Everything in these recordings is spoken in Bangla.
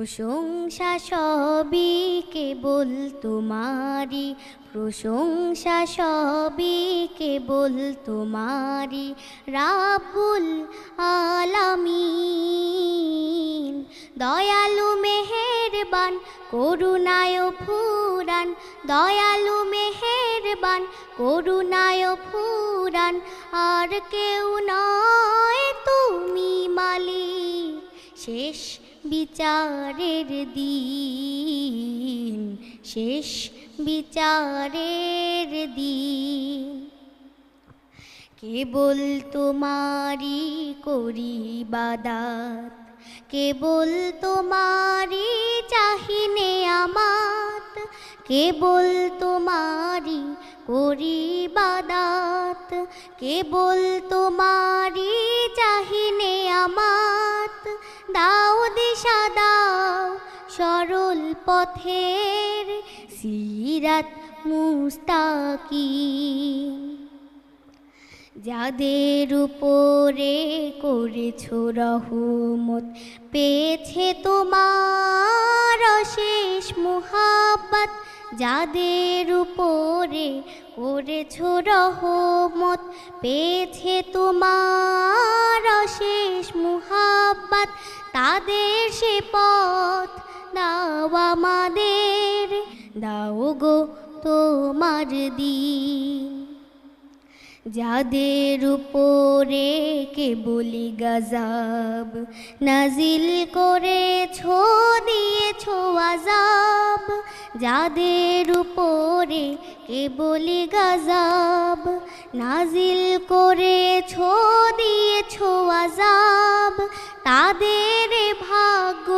প্রশংসা সবই কেবল তোমারি, প্রশংসা সবই কেবল তোমারি, রাব্বুল আলামিন। দয়ালু মেহেরবান করুণায় ফুরান, দয়ালু মেহেরবান করুণায় ফুরান, আর কেউ নয় তুমি মালিক শেষ বিচারের দিন, শেষ বিচারের দিন। কেবল তোমারি করি ইবাদত, কেবল তোমারি চাহি নেয়ামত, কেবল তোমারি করি ইবাদত, কেবল তোমারি চাহি নেয়ামত। দাও দিশা দাও সরল পথের, সিরাত মুস্তাকিম। যাদের উপরে করেছো রহমত, পেয়েছে তোমার অশেষ মুহাব্বত। যাদের উপরে করেছো রহমত, পেয়েছে তোমার অশেষ মুহাব্বত। তাদের সে পথ দাও আমাদের, দাও গো তোমার দিন। যাদের উপরে কেবলি গজব নাজিল করেছো, দিয়েছো আযাব। যাদের উপরে কেবলি গজব নাজিল করেছো, দিয়েছো আযাব। তাদের ভাগ্য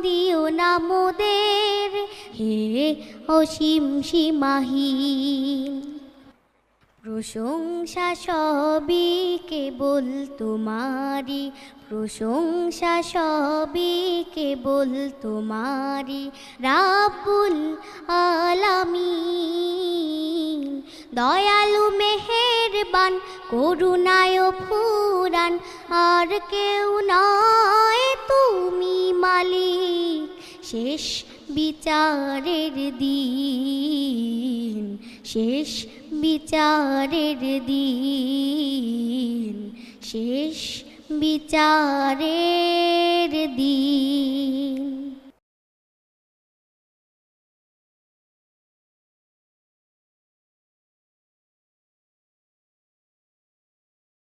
দিও না মোদের, হে অসীম সীমাহীন। প্রশংসা সবই কেবল তোমারি, প্রশংসা সবই কেবল তোমারি, রাব্বুল আলামিন। দয়ালু মেহেরবান করুণায় ফুরান, আর কেউ নয় তুমি মালিক শেষ বিচারের দিন, শেষ বিচারের দিন, শেষ বিচারের দিন।